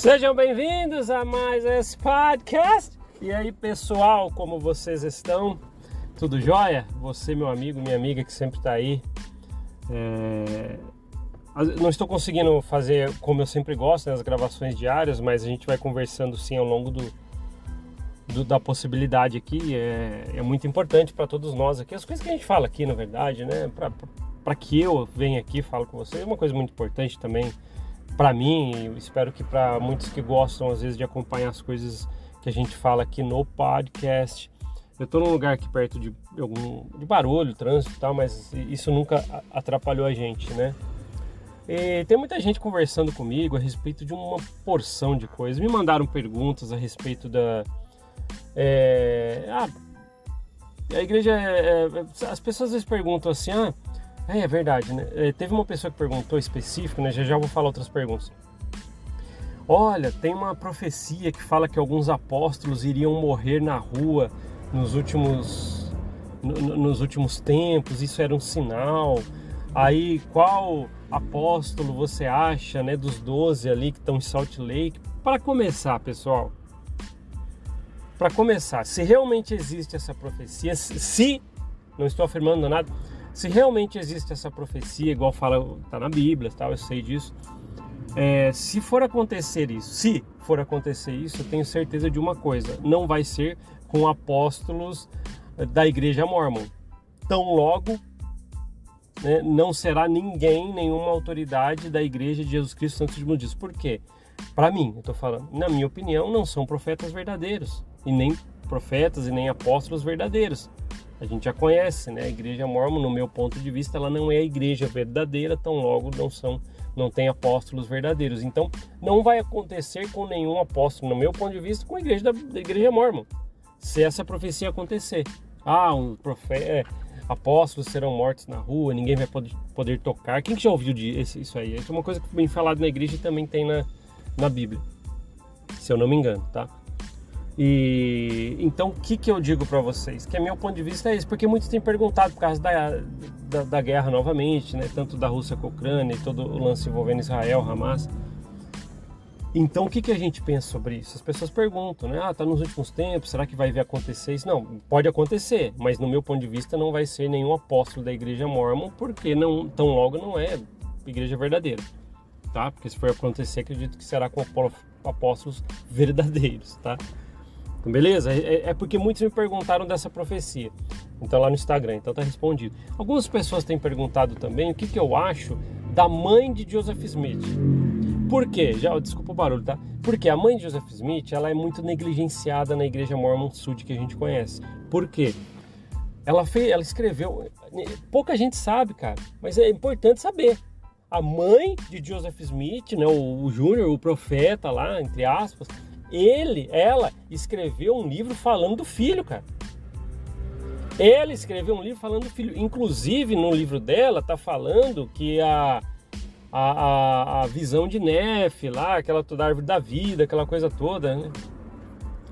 Sejam bem-vindos a mais esse podcast. E aí, pessoal, como vocês estão? Tudo jóia? Você, meu amigo, minha amiga que sempre está aí. Não estou conseguindo fazer como eu sempre gosto, as gravações diárias, mas a gente vai conversando sim ao longo da possibilidade aqui. É muito importante para todos nós aqui. As coisas que a gente fala aqui, na verdade, né? Para que eu venha aqui e falo com vocês, é uma coisa muito importante também para mim, e eu espero que para muitos que gostam às vezes de acompanhar as coisas que a gente fala aqui no podcast. Eu estou num lugar aqui perto de barulho, trânsito e tal, mas isso nunca atrapalhou a gente, né? E tem muita gente conversando comigo a respeito de uma porção de coisas. Me mandaram perguntas a respeito da... a igreja... as pessoas às vezes perguntam assim, é verdade, né? Teve uma pessoa que perguntou específico, né? Já vou falar outras perguntas. Olha, tem uma profecia que fala que alguns apóstolos iriam morrer na rua nos últimos tempos. Isso era um sinal. Aí, qual apóstolo você acha, né? Dos 12 ali que estão em Salt Lake? Para começar, pessoal. Para começar, se realmente existe essa profecia, não estou afirmando nada, se realmente existe essa profecia, igual fala, tá na Bíblia, tal, eu sei disso. Se for acontecer isso, eu tenho certeza de uma coisa: não vai ser com apóstolos da Igreja Mórmon. Tão logo, né, não será nenhuma autoridade da Igreja de Jesus Cristo Santo dos Últimos Dias. Por quê? Para mim, eu tô falando, na minha opinião, não são profetas verdadeiros, e nem profetas e nem apóstolos verdadeiros. A gente já conhece, né? A Igreja Mórmon, no meu ponto de vista, ela não é a igreja verdadeira, tão logo não tem apóstolos verdadeiros. Então, não vai acontecer com nenhum apóstolo, no meu ponto de vista, com a igreja da Igreja Mórmon. Se essa profecia acontecer, apóstolos serão mortos na rua, ninguém vai poder tocar. Quem que já ouviu isso aí? Isso é uma coisa que bem falado na igreja e também tem na Bíblia, se eu não me engano, tá? E então o que eu digo para vocês? Que meu ponto de vista é esse, porque muitos têm perguntado por causa da guerra novamente, né? Tanto da Rússia com a Ucrânia e todo o lance envolvendo Israel, Hamas. Então o que a gente pensa sobre isso? As pessoas perguntam, né? Tá nos últimos tempos, será que vai vir acontecer isso? Não, pode acontecer, mas no meu ponto de vista não vai ser nenhum apóstolo da Igreja Mórmon, porque tão logo não é igreja verdadeira, tá? Porque se for acontecer, acredito que será com apóstolos verdadeiros, tá? Então, beleza? É porque muitos me perguntaram dessa profecia. Então lá no Instagram, então tá respondido. Algumas pessoas têm perguntado também o que eu acho da mãe de Joseph Smith. Por quê? Desculpa o barulho, tá? Porque a mãe de Joseph Smith, ela é muito negligenciada na Igreja Mormon Sud que a gente conhece. Por quê? Ela escreveu... Pouca gente sabe, cara, mas é importante saber. A mãe de Joseph Smith, né, o Júnior, o profeta lá, entre aspas... Ela escreveu um livro falando do filho, cara. Ela escreveu um livro falando do filho. Inclusive, no livro dela, tá falando que a visão de Nefe lá, aquela toda árvore da vida, aquela coisa toda, né?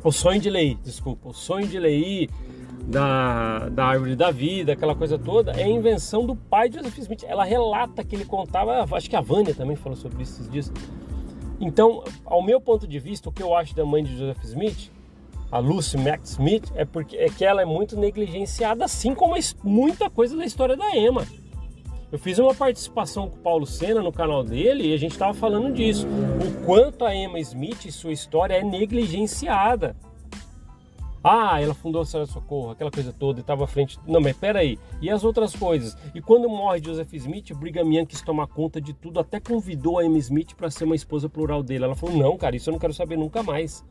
O sonho de Leí da árvore da vida, aquela coisa toda, é a invenção do pai de Joseph Smith. Ela relata que ele contava, acho que a Vânia também falou sobre isso esses dias. Então, ao meu ponto de vista, o que eu acho da mãe de Joseph Smith, a Lucy Mack Smith, é que ela é muito negligenciada, assim como muita coisa da história da Emma. Eu fiz uma participação com o Paulo Sena no canal dele e a gente estava falando disso. O quanto a Emma Smith e sua história é negligenciada. Ela fundou a Senhora do Socorro, aquela coisa toda, e estava à frente... Não, mas peraí, e as outras coisas? E quando morre Joseph Smith, o Brigham Young quis tomar conta de tudo, até convidou a Emma Smith para ser uma esposa plural dele. Ela falou, não, cara, isso eu não quero saber nunca mais.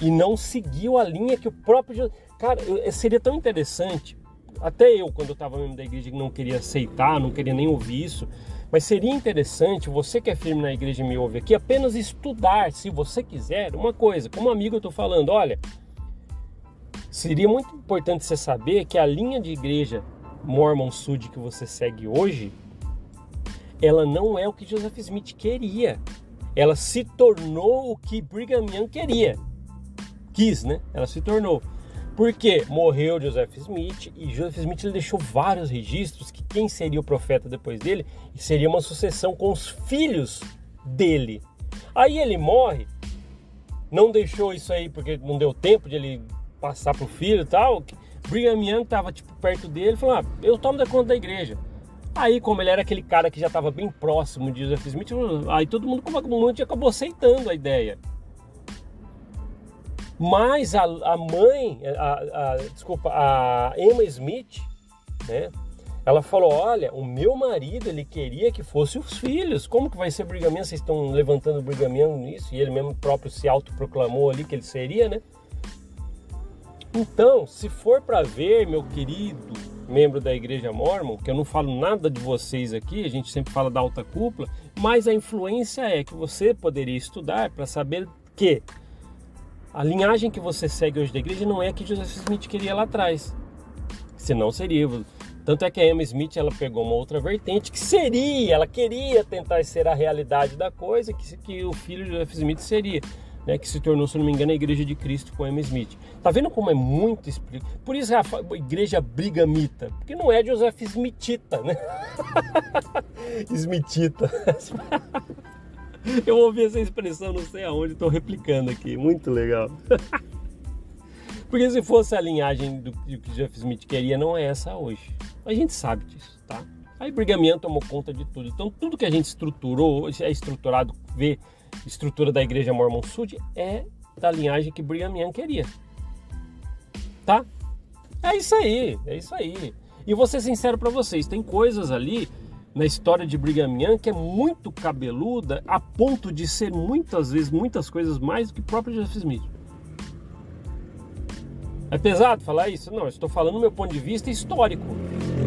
E não seguiu a linha que o próprio... Cara, seria tão interessante, até eu, quando eu estava mesmo da igreja, não queria aceitar, não queria nem ouvir isso, mas seria interessante, você que é firme na igreja e me ouve aqui, apenas estudar, se você quiser, uma coisa. Como amigo eu estou falando, olha... Seria muito importante você saber que a linha de igreja Mormon Sud que você segue hoje, ela não é o que Joseph Smith queria. Ela se tornou o que Brigham Young quis, né? Ela se tornou. Porque morreu Joseph Smith e Joseph Smith ele deixou vários registros que quem seria o profeta depois dele seria uma sucessão com os filhos dele. Aí ele morre, não deixou isso aí porque não deu tempo de ele passar pro filho e tal. Brigham Young tava tipo perto dele, falou: eu tomo da conta da igreja. Aí, como ele era aquele cara que já estava bem próximo de Joseph Smith, aí todo mundo acabou aceitando a ideia. Mas a Emma Smith, né? Ela falou: olha, o meu marido, ele queria que fosse os filhos. Como que vai ser Brigham Young? Vocês estão levantando o Brigham Young nisso? E ele mesmo próprio se autoproclamou ali que ele seria, né? Então, se for para ver, meu querido membro da Igreja Mórmon, que eu não falo nada de vocês aqui, a gente sempre fala da alta cúpula, mas a influência é que você poderia estudar para saber que a linhagem que você segue hoje da igreja não é a que Joseph Smith queria lá atrás. Senão seria. Tanto é que a Emma Smith, ela pegou uma outra vertente que seria, ela queria tentar ser a realidade da coisa, que o filho de Joseph Smith seria, né, que se tornou, se não me engano, a Igreja de Cristo com a Emma Smith. Tá vendo como é muito explicado? Por isso é a igreja brigamita, porque não é Joseph Smithita, né? Smithita. Eu ouvi essa expressão não sei aonde, estou replicando aqui, muito legal. Porque se fosse a linhagem do que Joseph Smith queria, não é essa hoje. A gente sabe disso, tá? Aí Brigham Young tomou conta de tudo. Então tudo que a gente estruturou, é estruturado, vê estrutura da Igreja Mormon Sud, é da linhagem que Brigham Young queria. Tá? É isso aí, é isso aí. E vou ser sincero para vocês, tem coisas ali na história de Brigham Young que é muito cabeluda, a ponto de ser muitas vezes, muitas coisas mais do que o próprio Joseph Smith. É pesado falar isso? Não, eu estou falando do meu ponto de vista histórico.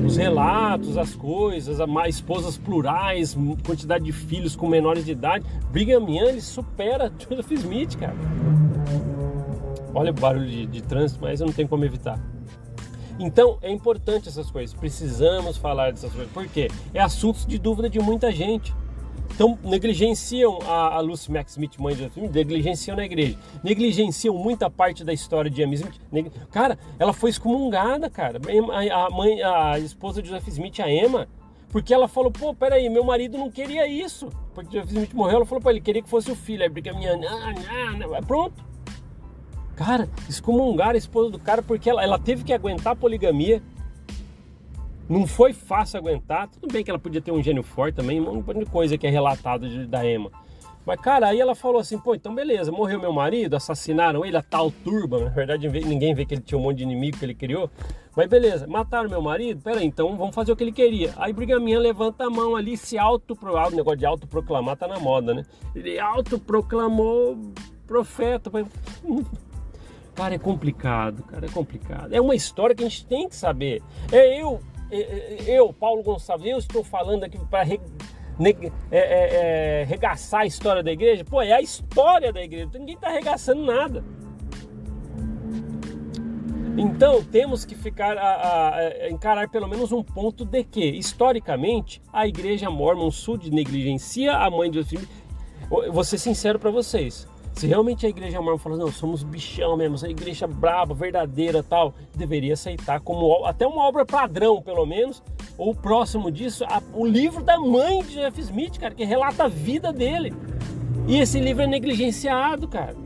Os relatos, as coisas, esposas plurais, quantidade de filhos com menores de idade. Brigham Young, ele supera Joseph Smith, cara. Olha o barulho de trânsito, mas eu não tenho como evitar. Então, é importante essas coisas. Precisamos falar dessas coisas. Por quê? É assunto de dúvida de muita gente. Então, negligenciam a Lucy Mack Smith, mãe de Joseph Smith, negligenciam na igreja. Negligenciam muita parte da história de Emma Smith. Cara, ela foi excomungada, cara. A esposa de Joseph Smith, a Emma, porque ela falou: pô, peraí, meu marido não queria isso. Porque Joseph Smith morreu, ela falou: pô, ele queria que fosse o filho. Aí Brigham Young, pronto. Cara, excomungaram a esposa do cara porque ela teve que aguentar a poligamia. Não foi fácil aguentar. Tudo bem que ela podia ter um gênio forte também, um monte de coisa que é relatada da Emma. Mas, cara, aí ela falou assim: pô, então beleza, morreu meu marido, assassinaram ele, a tal turba. Na verdade, ninguém vê que ele tinha um monte de inimigo que ele criou. Mas beleza, mataram meu marido? Peraí, então vamos fazer o que ele queria. Aí Brigham Young levanta a mão ali, se o negócio de autoproclamar tá na moda, né? Ele autoproclamou profeta. Cara, é complicado, cara, é complicado. É uma história que a gente tem que saber. Eu, Paulo Gonçalves, eu estou falando aqui para regaçar a história da igreja. Pô, é a história da igreja, ninguém está arregaçando nada. Então, temos que encarar pelo menos um ponto de que, historicamente, a Igreja Mormon Sud negligencia a mãe de Joseph Smith. Vou ser sincero para vocês. Se realmente a Igreja Mormon fala: não, somos bichão mesmo, essa igreja braba, verdadeira tal, deveria aceitar como até uma obra padrão, pelo menos, ou próximo disso, o livro da mãe de Joseph Smith, cara, que relata a vida dele. E esse livro é negligenciado, cara.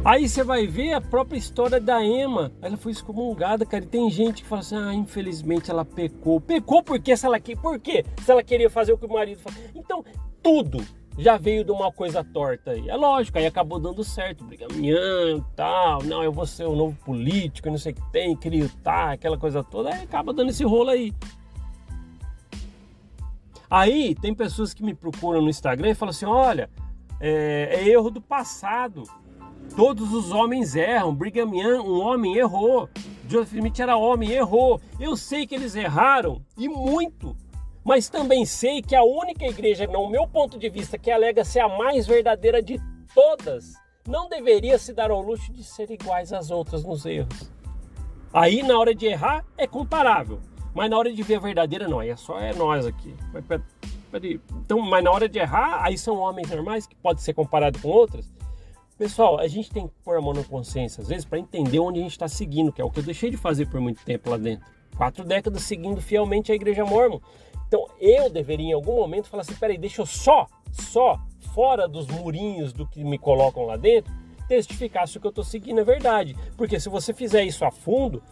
Aí você vai ver a própria história da Emma. Ela foi excomungada, cara. E tem gente que fala assim: infelizmente ela pecou. Pecou porque por quê? Se ela queria fazer o que o marido faz. Então, tudo já veio de uma coisa torta aí. É lógico, aí acabou dando certo. Brigham Young, tal. Não, eu vou ser o novo político, não sei o que tem, queria aquela coisa toda. Aí acaba dando esse rolo aí. Aí tem pessoas que me procuram no Instagram e falam assim: olha, é erro do passado. Todos os homens erram. Brigham Young, um homem, errou. Joseph Smith era homem, errou. Eu sei que eles erraram, e muito. Mas também sei que a única igreja, no meu ponto de vista, que alega ser a mais verdadeira de todas, não deveria se dar ao luxo de ser iguais às outras nos erros. Aí, na hora de errar, é comparável. Mas na hora de ver a verdadeira, não. Aí é nós aqui. Então, mas na hora de errar, aí são homens normais, que pode ser comparado com outras. Pessoal, a gente tem que pôr a mão na consciência, às vezes, para entender onde a gente está seguindo, que é o que eu deixei de fazer por muito tempo lá dentro. 4 décadas seguindo fielmente a Igreja Mormon. Então, eu deveria, em algum momento, falar assim: peraí, deixa eu só só fora dos murinhos do que me colocam lá dentro, testificar se o que eu estou seguindo é verdade. Porque se você fizer isso a fundo,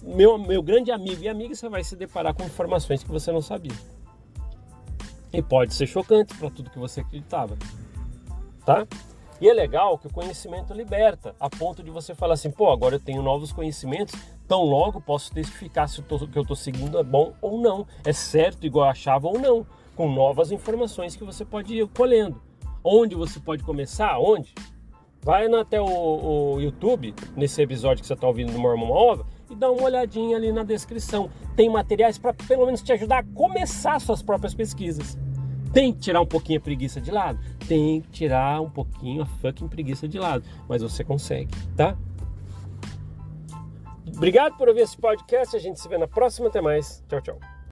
meu grande amigo e amiga, você vai se deparar com informações que você não sabia. E pode ser chocante para tudo que você acreditava, tá? E é legal que o conhecimento liberta, a ponto de você falar assim, pô, agora eu tenho novos conhecimentos, tão logo posso testificar se o que eu estou seguindo é bom ou não, é certo igual eu achava ou não, com novas informações que você pode ir colhendo. Onde você pode começar? Onde? Vai até o YouTube, nesse episódio que você está ouvindo do Mormon Ova, e dá uma olhadinha ali na descrição. Tem materiais para pelo menos te ajudar a começar suas próprias pesquisas. Tem que tirar um pouquinho a preguiça de lado? Tem que tirar um pouquinho a fucking preguiça de lado. Mas você consegue, tá? Obrigado por ouvir esse podcast. A gente se vê na próxima. Até mais. Tchau, tchau.